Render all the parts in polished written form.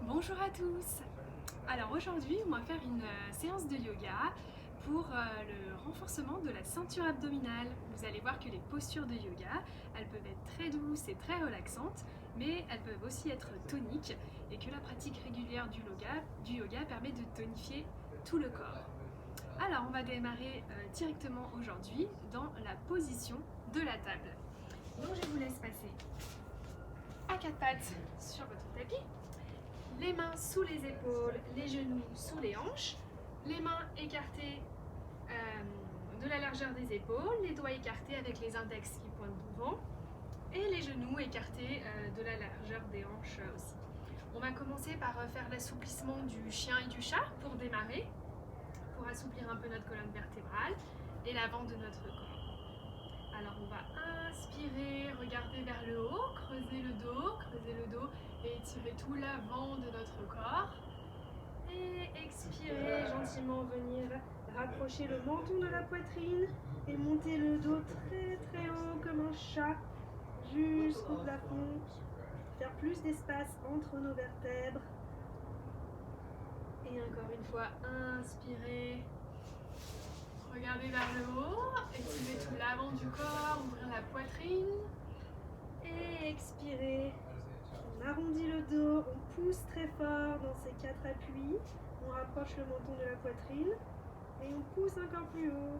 Bonjour à tous. Alors aujourd'hui on va faire une séance de yoga pour le renforcement de la ceinture abdominale. Vous allez voir que les postures de yoga, elles peuvent être très douces et très relaxantes, mais elles peuvent aussi être toniques et que la pratique régulière du yoga permet de tonifier tout le corps. Alors on va démarrer directement aujourd'hui dans la position de la table. Donc je vous laisse passer à quatre pattes sur votre tapis. Les mains sous les épaules, les genoux sous les hanches, les mains écartées de la largeur des épaules, les doigts écartés avec les index qui pointent devant et les genoux écartés de la largeur des hanches aussi. On va commencer par faire l'assouplissement du chien et du chat pour démarrer, pour assouplir un peu notre colonne vertébrale et l'avant de notre corps. Alors on va inspirer, regarder vers le haut, creuser le dos et étirer tout l'avant de notre corps. Et expirer, gentiment venir rapprocher le menton de la poitrine et monter le dos très très haut comme un chat jusqu'au plafond. Faire plus d'espace entre nos vertèbres. Et encore une fois, inspirer. Regardez vers le haut, étirer tout l'avant du corps, ouvrir la poitrine. Et expirer. On arrondit le dos, on pousse très fort dans ces quatre appuis. On rapproche le menton de la poitrine et on pousse encore plus haut.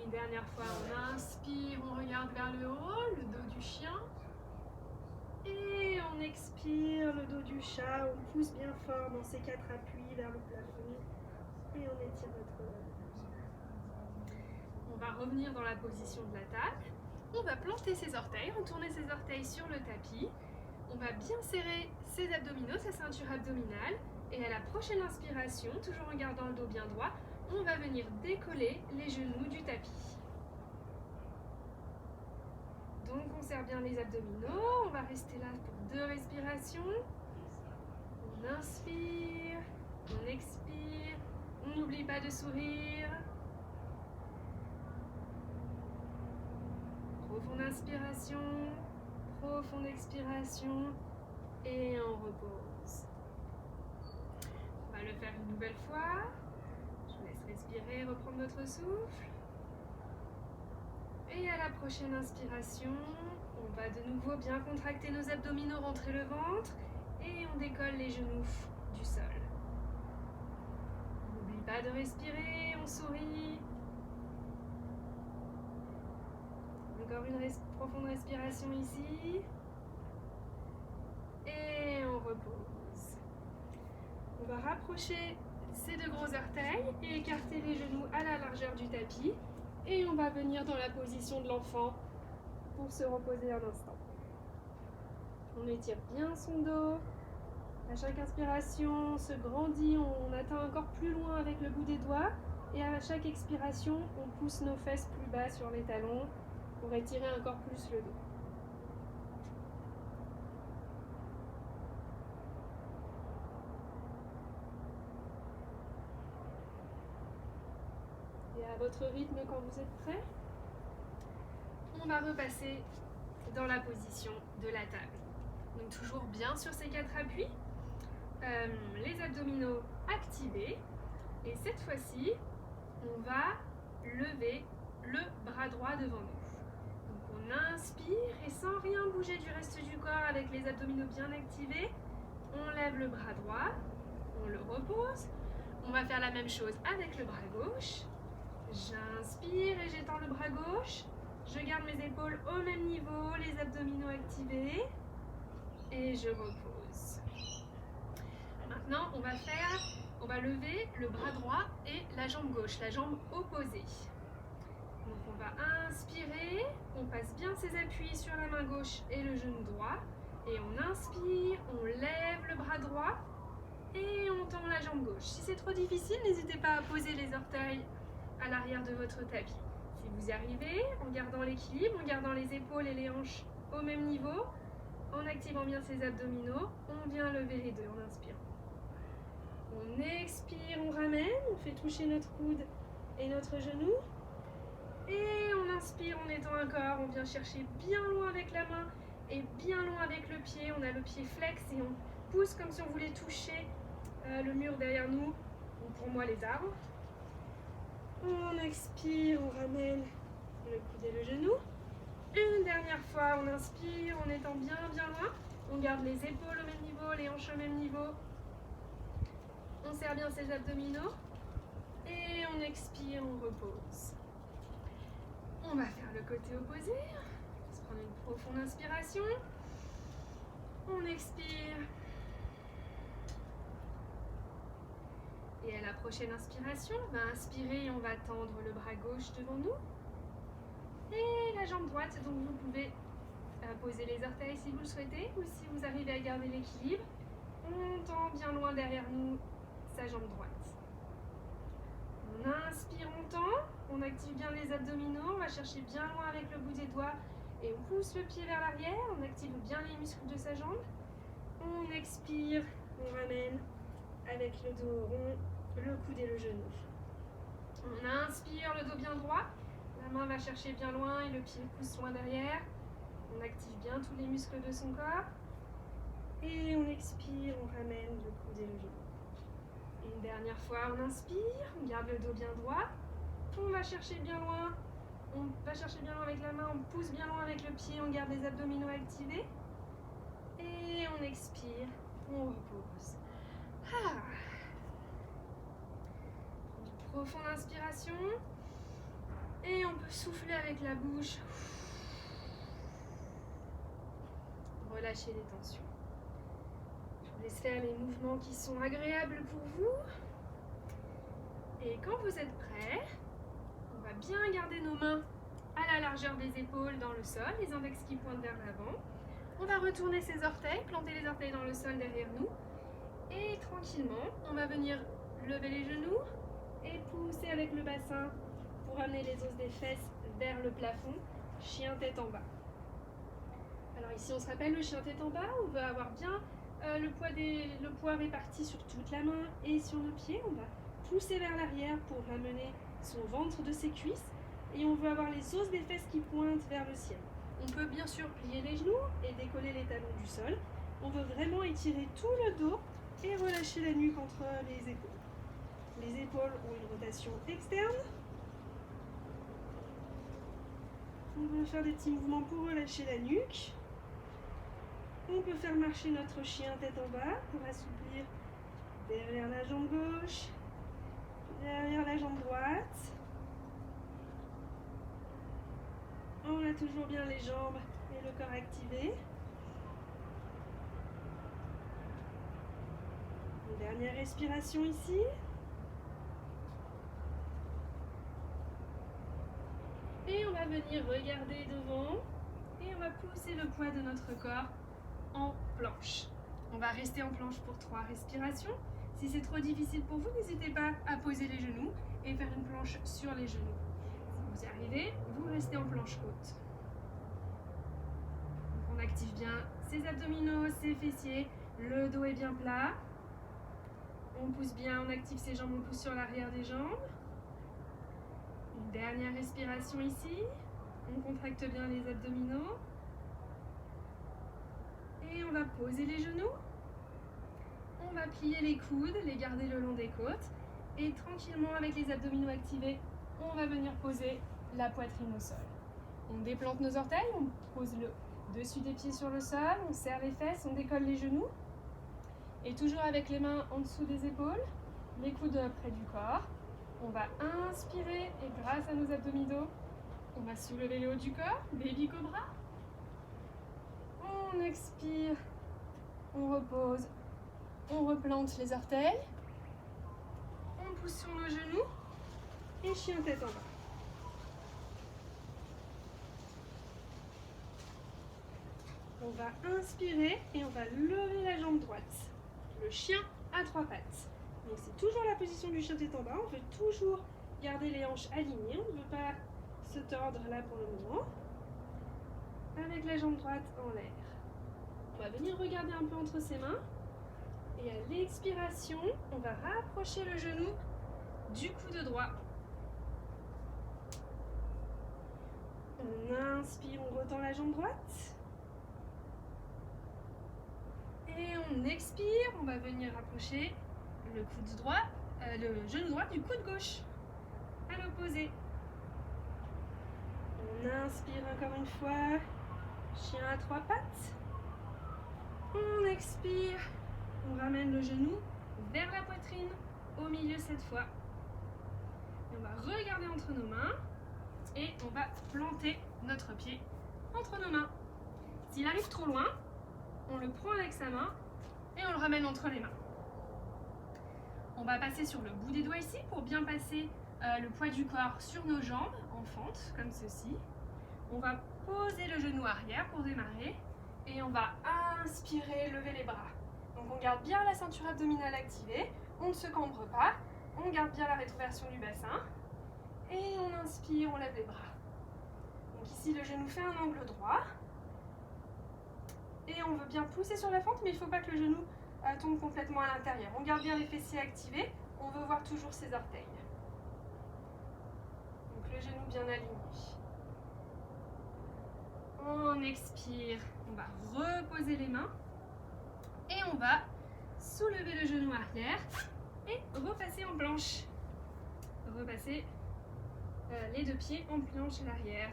Une dernière fois, on inspire, on regarde vers le haut, le dos du chien. Et on expire, le dos du chat, on pousse bien fort dans ces quatre appuis vers le plafond. Et on étire notre colonne. On va revenir dans la position de la table. On va planter ses orteils, retourner ses orteils sur le tapis. On va bien serrer ses abdominaux, sa ceinture abdominale. Et à la prochaine inspiration, toujours en gardant le dos bien droit, on va venir décoller les genoux du tapis. Donc on serre bien les abdominaux. On va rester là pour 2 respirations. On inspire, on expire. On n'oublie pas de sourire. Profonde inspiration, profonde expiration et on repose. On va le faire une nouvelle fois. Je vous laisse respirer, reprendre votre souffle. Et à la prochaine inspiration, on va de nouveau bien contracter nos abdominaux, rentrer le ventre et on décolle les genoux du sol. On n'oublie pas de respirer, on sourit. Encore une profonde respiration ici. Et on repose. On va rapprocher ces 2 gros orteils et écarter les genoux à la largeur du tapis. Et on va venir dans la position de l'enfant pour se reposer un instant. On étire bien son dos. À chaque inspiration, on se grandit, on atteint encore plus loin avec le bout des doigts. Et à chaque expiration, on pousse nos fesses plus bas sur les talons pour étirer encore plus le dos. Et à votre rythme quand vous êtes prêts, on va repasser dans la position de la table. Donc toujours bien sur ces 4 appuis, les abdominaux activés. Et cette fois-ci, on va lever le bras droit devant nous. On inspire et sans rien bouger du reste du corps avec les abdominaux bien activés, on lève le bras droit, on le repose. On va faire la même chose avec le bras gauche. J'inspire et j'étends le bras gauche. Je garde mes épaules au même niveau, les abdominaux activés. Et je repose. Maintenant, on va lever le bras droit et la jambe gauche, la jambe opposée. Donc on va inspirer, on passe bien ses appuis sur la main gauche et le genou droit. Et on inspire, on lève le bras droit et on tend la jambe gauche. Si c'est trop difficile, n'hésitez pas à poser les orteils à l'arrière de votre tapis. Si vous y arrivez, en gardant l'équilibre, en gardant les épaules et les hanches au même niveau, en activant bien ses abdominaux, on vient lever les deux en inspirant. On expire, on ramène, on fait toucher notre coude et notre genou. Et on inspire en étend un corps, on vient chercher bien loin avec la main est bien loin avec le pied. On a le pied flex et on pousse comme si on voulait toucher le mur derrière nous, ou pour moi les arbres. On expire, on ramène le coude et le genou. Une dernière fois, on inspire en étant bien loin. On garde les épaules au même niveau, les hanches au même niveau. On serre bien ses abdominaux. Et on expire, on repose. On va faire le côté opposé. On va se prendre une profonde inspiration. On expire. Et à la prochaine inspiration, on va inspirer et on va tendre le bras gauche devant nous. Et la jambe droite, donc vous pouvez poser les orteils si vous le souhaitez, ou si vous arrivez à garder l'équilibre, on tend bien loin derrière nous sa jambe droite. On inspire, on tend, on active bien les abdominaux, on va chercher bien loin avec le bout des doigts et on pousse le pied vers l'arrière, on active bien les muscles de sa jambe. On expire, on ramène avec le dos rond, le coude et le genou. On inspire, le dos bien droit, la main va chercher bien loin et le pied pousse loin derrière. On active bien tous les muscles de son corps. Et on expire, on ramène le coude et le genou. Et une dernière fois, on inspire, on garde le dos bien droit. On va chercher bien loin. On va chercher bien loin avec la main, on pousse bien loin avec le pied, on garde les abdominaux activés. Et on expire, on repose. Une profonde inspiration. Et on peut souffler avec la bouche. Relâchez les tensions. Je vous laisse faire les mouvements qui sont agréables pour vous. Et quand vous êtes prêts, on va bien garder nos mains à la largeur des épaules dans le sol, les index qui pointent vers l'avant. On va retourner ses orteils, planter les orteils dans le sol derrière nous. Et tranquillement, on va venir lever les genoux et pousser avec le bassin pour amener les os des fesses vers le plafond, chien tête en bas. Alors ici on se rappelle le chien tête en bas, on veut avoir bien le poids réparti sur toute la main et sur nos pieds. On va pousser vers l'arrière pour ramener son ventre de ses cuisses et on veut avoir les os des fesses qui pointent vers le ciel. On peut bien sûr plier les genoux et décoller les talons du sol. On veut vraiment étirer tout le dos et relâcher la nuque entre les épaules. Les épaules ont une rotation externe. On va faire des petits mouvements pour relâcher la nuque. On peut faire marcher notre chien tête en bas pour assouplir derrière la jambe gauche, derrière la jambe droite. On a toujours bien les jambes et le corps activés. Une dernière respiration ici. Et on va venir regarder devant et on va pousser le poids de notre corps en planche. On va rester en planche pour 3 respirations. Si c'est trop difficile pour vous, n'hésitez pas à poser les genoux et faire une planche sur les genoux. Si vous y arrivez, vous restez en planche haute. Donc on active bien ses abdominaux, ses fessiers, le dos est bien plat. On pousse bien, on active ses jambes, on pousse sur l'arrière des jambes. Une dernière respiration ici. On contracte bien les abdominaux. Et on va poser les genoux. On va plier les coudes, les garder le long des côtes. Et tranquillement, avec les abdominaux activés, on va venir poser la poitrine au sol. On déplante nos orteils, on pose le dessus des pieds sur le sol, on serre les fesses, on décolle les genoux. Et toujours avec les mains en dessous des épaules, les coudes près du corps. On va inspirer et grâce à nos abdominaux, on va soulever le haut du corps, baby cobra. On expire, on repose, on replante les orteils. On pousse sur nos genoux et chien tête en bas. On va inspirer et on va lever la jambe droite. Le chien à 3 pattes. Donc c'est toujours la position du chien tête en bas. On veut toujours garder les hanches alignées. On ne veut pas se tordre là pour le moment. Avec la jambe droite en l'air. On va venir regarder un peu entre ses mains. Et à l'expiration, on va rapprocher le genou du coude droit. On inspire, on retend la jambe droite. on expire, on va venir rapprocher le coude droit, le genou droit du coude gauche, à l'opposé. On inspire encore une fois, chien à 3 pattes. On expire, on ramène le genou vers la poitrine, au milieu cette fois. Et on va regarder entre nos mains et on va planter notre pied entre nos mains. S'il arrive trop loin, on le prend avec sa main et on le ramène entre les mains. On va passer sur le bout des doigts ici pour bien passer le poids du corps sur nos jambes en fente, comme ceci. On va poser le genou arrière pour démarrer et on va inspirer, lever les bras. Donc on garde bien la ceinture abdominale activée, on ne se cambre pas, on garde bien la rétroversion du bassin et on inspire, on lève les bras. Donc ici le genou fait un angle droit et on veut bien pousser sur la fente, mais il ne faut pas que le genou tombe complètement à l'intérieur. On garde bien les fessiers activés, on veut voir toujours ses orteils. Donc le genou bien aligné. On expire, on va reposer les mains et on va soulever le genou arrière et repasser en planche. Repasser les deux pieds en planche à l'arrière.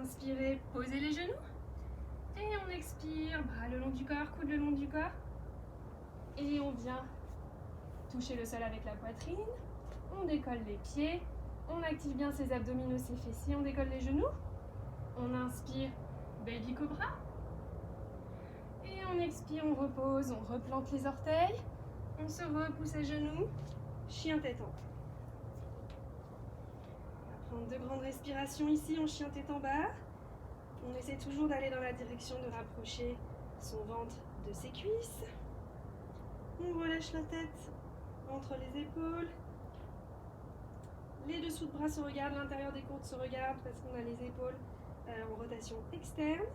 Inspirez, posez les genoux. Et on expire, bras le long du corps, coude le long du corps. Et on vient toucher le sol avec la poitrine. On décolle les pieds. On active bien ses abdominaux, ses fessiers. On décolle les genoux. On inspire, baby cobra. Et on expire, on repose, on replante les orteils. On se repousse à genoux. Chien tête en bas. On va prendre 2 grandes respirations ici en chien tête en bas. On essaie toujours d'aller dans la direction de rapprocher son ventre de ses cuisses. On relâche la tête entre les épaules. Les dessous de bras se regardent, l'intérieur des côtes se regarde parce qu'on a les épaules en rotation externe.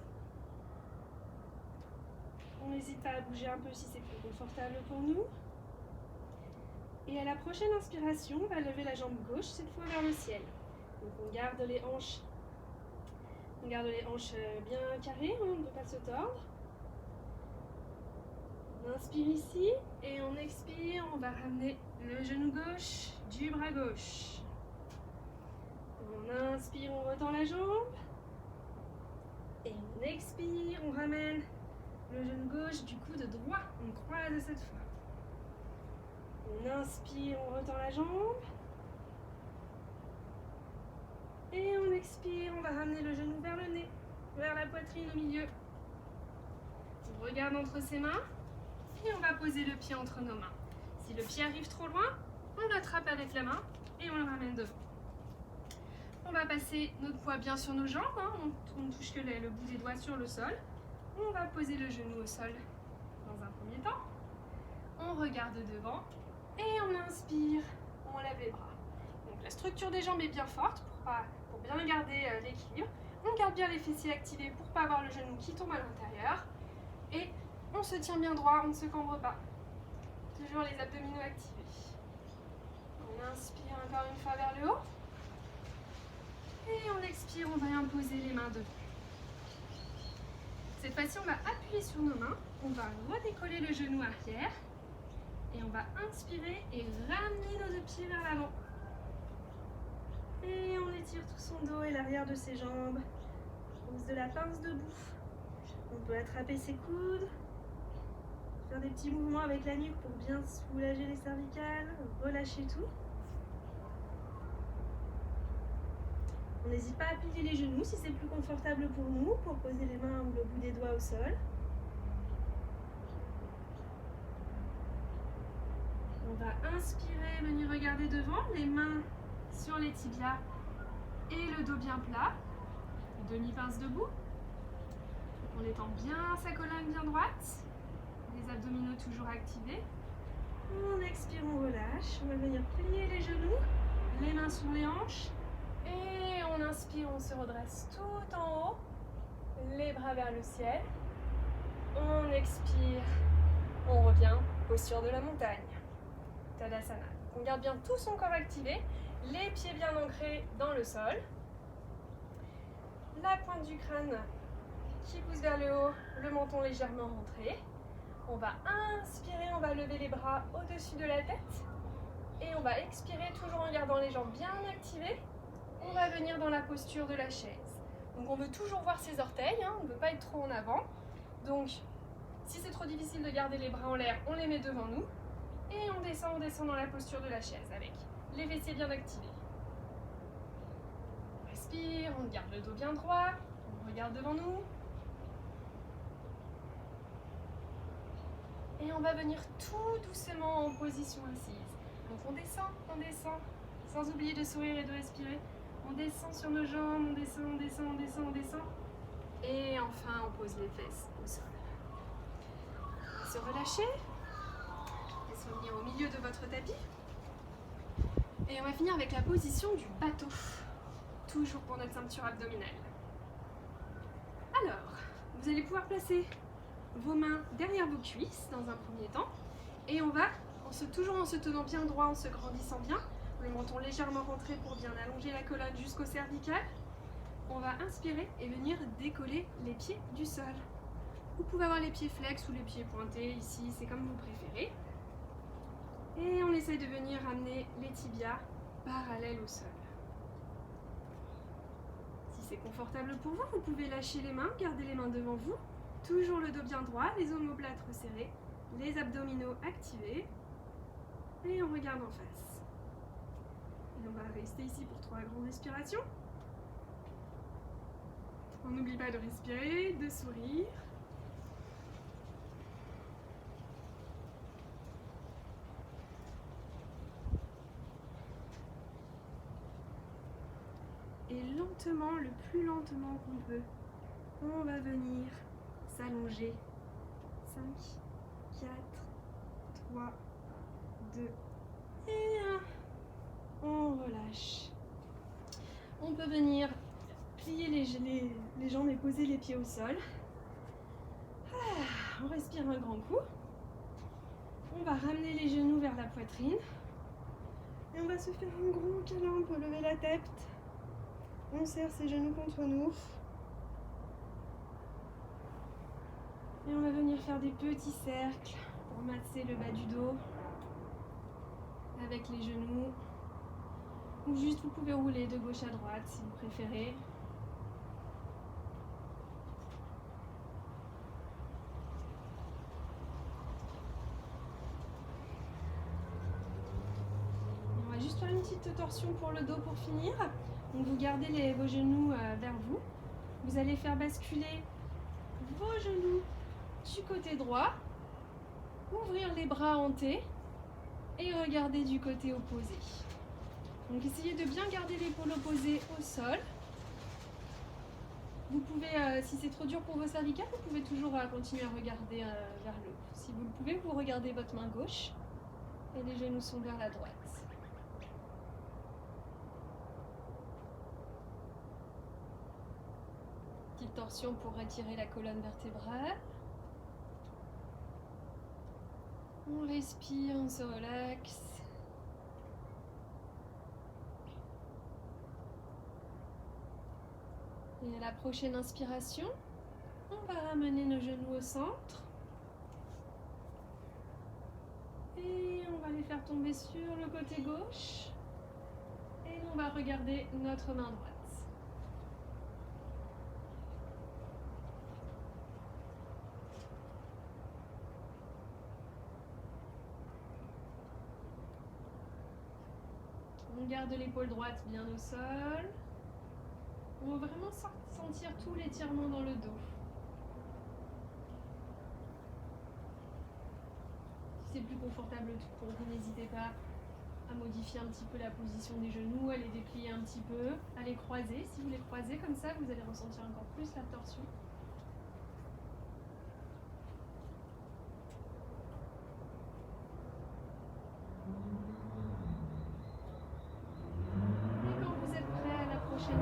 On n'hésite pas à bouger un peu si c'est plus confortable pour nous. Et à la prochaine inspiration, on va lever la jambe gauche, cette fois vers le ciel. Donc on garde les hanches. On garde les hanches bien carrées, on ne peut pas se tordre. On inspire ici et on expire, on va ramener le genou gauche du bras gauche. On inspire, on retend la jambe. Et on expire, on ramène le genou gauche du coude droit. On croise cette fois. On inspire, on retend la jambe. Et on expire, on va ramener le genou vers le nez, vers la poitrine au milieu. On regarde entre ses mains et on va poser le pied entre nos mains. Si le pied arrive trop loin, on l'attrape avec la main et on le ramène devant. On va passer notre poids bien sur nos jambes, on ne touche que le bout des doigts sur le sol. On va poser le genou au sol dans un premier temps. On regarde devant et on inspire, on lève les bras. Donc la structure des jambes est bien forte pour bien garder l'équilibre. On garde bien les fessiers activés pour ne pas avoir le genou qui tombe à l'intérieur. Et on se tient bien droit, on ne se cambre pas. Toujours les abdominaux activés. On inspire encore une fois vers le haut. Et on expire, on va imposer les mains devant. Cette fois-ci, on va appuyer sur nos mains. On va redécoller le genou arrière. Et on va inspirer et ramener nos deux pieds vers l'avant. Et on étire tout son dos et l'arrière de ses jambes. Pose de la pince debout. On peut attraper ses coudes. Faire des petits mouvements avec la nuque pour bien soulager les cervicales. Relâcher tout. On n'hésite pas à plier les genoux si c'est plus confortable pour nous, pour poser les mains ou le bout des doigts au sol. On va inspirer, venir regarder devant, les mains sur les tibias et le dos bien plat. Demi-pince debout. On étend bien sa colonne bien droite. Les abdominaux toujours activés. On expire, on relâche. On va venir plier les genoux, les mains sur les hanches. Et on inspire, on se redresse tout en haut. Les bras vers le ciel. On expire. On revient, posture de la montagne. Tadasana. On garde bien tout son corps activé. Les pieds bien ancrés dans le sol. La pointe du crâne qui pousse vers le haut, le menton légèrement rentré. On va inspirer, on va lever les bras au-dessus de la tête. Et on va expirer, toujours en gardant les jambes bien activées. On va venir dans la posture de la chaise. Donc on veut toujours voir ses orteils, hein, on ne veut pas être trop en avant. Donc si c'est trop difficile de garder les bras en l'air, on les met devant nous. Et on descend dans la posture de la chaise avec les fessiers bien activés. On respire, on garde le dos bien droit, on regarde devant nous. Et on va venir tout doucement en position assise. Donc on descend, sans oublier de sourire et de respirer. On descend sur nos jambes, on descend. Et enfin, on pose les fesses au sol. Se relâcher. Laissez venir au milieu de votre tapis. Et on va finir avec la position du bateau. Toujours pour notre ceinture abdominale. Alors, vous allez pouvoir placer vos mains derrière vos cuisses dans un premier temps. Et on va, toujours en se tenant bien droit, en se grandissant bien, le menton légèrement rentré pour bien allonger la colonne jusqu'au cervical. On va inspirer et venir décoller les pieds du sol. Vous pouvez avoir les pieds flex ou les pieds pointés ici, c'est comme vous préférez. Et on essaye de venir amener les tibias parallèles au sol. Si c'est confortable pour vous, vous pouvez lâcher les mains, garder les mains devant vous. Toujours le dos bien droit, les omoplates resserrés, les abdominaux activés. Et on regarde en face. Et on va rester ici pour 3 grandes respirations. On n'oublie pas de respirer, de sourire. Et lentement, le plus lentement qu'on peut, on va venir s'allonger. 5, 4, 3, 2 et 1. On relâche. On peut venir plier les jambes et poser les pieds au sol. On respire un grand coup. On va ramener les genoux vers la poitrine. Et on va se faire un gros câlin pour lever la tête. On serre ses genoux contre nous. Et on va venir faire des petits cercles pour masser le bas du dos avec les genoux. Ou juste vous pouvez rouler de gauche à droite si vous préférez. On va juste faire une petite torsion pour le dos pour finir. Donc vous gardez vos genoux vers vous. Vous allez faire basculer vos genoux du côté droit. Ouvrir les bras en T et regarder du côté opposé. Donc essayez de bien garder l'épaule opposée au sol. Vous pouvez, si c'est trop dur pour vos cervicales, vous pouvez toujours continuer à regarder vers le haut. Si vous le pouvez, vous regardez votre main gauche et les genoux sont vers la droite. Petite torsion pour retirer la colonne vertébrale. On respire, on se relaxe. Et à la prochaine inspiration, on va ramener nos genoux au centre. Et on va les faire tomber sur le côté gauche. Et on va regarder notre main droite. On garde l'épaule droite bien au sol. On va vraiment sentir tout l'étirement dans le dos. Si c'est plus confortable pour vous, n'hésitez pas à modifier un petit peu la position des genoux, à les déplier un petit peu, à les croiser. Si vous les croisez comme ça, vous allez ressentir encore plus la torsion.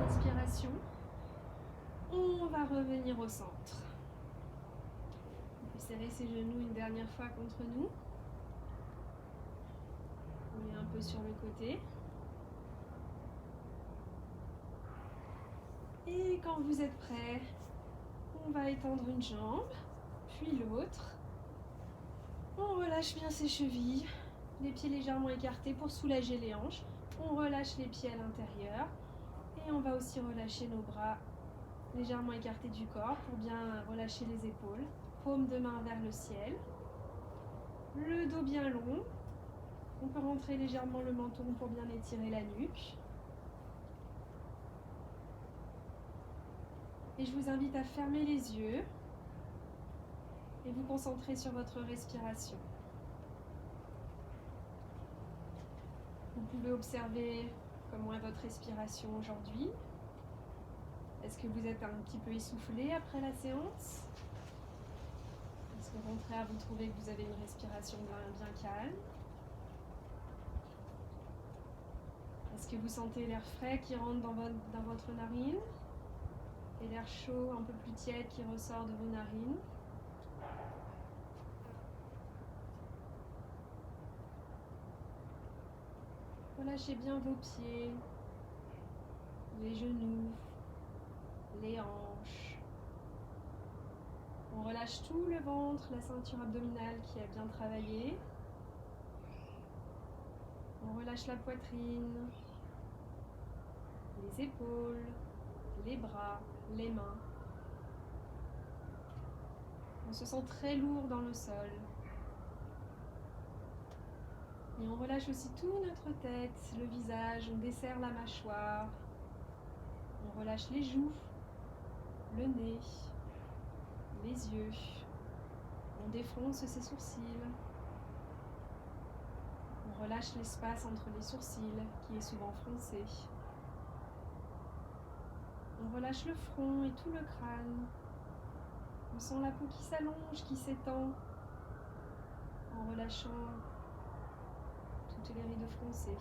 Inspiration, on va revenir au centre. On peut serrer ses genoux une dernière fois contre nous. On met un peu sur le côté. Et quand vous êtes prêt, On va étendre une jambe, puis l'autre. On relâche bien ses chevilles, les pieds légèrement écartés pour soulager les hanches. On relâche les pieds à l'intérieur et on va aussi relâcher nos bras légèrement écartés du corps pour bien relâcher les épaules. Paume de main vers le ciel. Le dos bien long. On peut rentrer légèrement le menton pour bien étirer la nuque. Et je vous invite à fermer les yeux et vous concentrer sur votre respiration. Vous pouvez observer comment est votre respiration aujourd'hui. Est-ce que vous êtes un petit peu essoufflé après la séance? Est-ce qu'au contraire, vous trouvez que vous avez une respiration bien calme? Est-ce que vous sentez l'air frais qui rentre dans votre narine et l'air chaud, un peu plus tiède qui ressort de vos narines? Relâchez bien vos pieds, les genoux, les hanches. On relâche tout le ventre, la ceinture abdominale qui a bien travaillé. On relâche la poitrine, les épaules, les bras, les mains. On se sent très lourd dans le sol. Et on relâche aussi toute notre tête, le visage, on desserre la mâchoire. On relâche les joues, le nez, les yeux. On défronce ses sourcils. On relâche l'espace entre les sourcils qui est souvent froncé. On relâche le front et tout le crâne. On sent la peau qui s'allonge, qui s'étend, en relâchant toutes les rides froncées.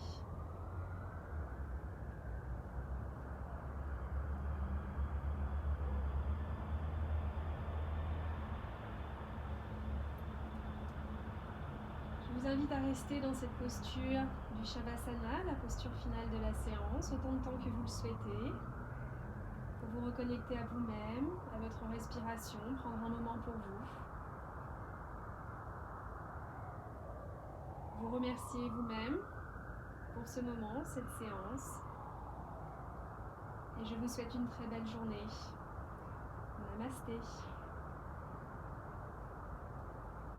Je vous invite à rester dans cette posture du Shavasana, la posture finale de la séance, autant de temps que vous le souhaitez. Pour vous reconnecter à vous-même, à votre respiration, prendre un moment pour vous. Vous remerciez vous-même pour ce moment, cette séance. Et je vous souhaite une très belle journée. Namasté.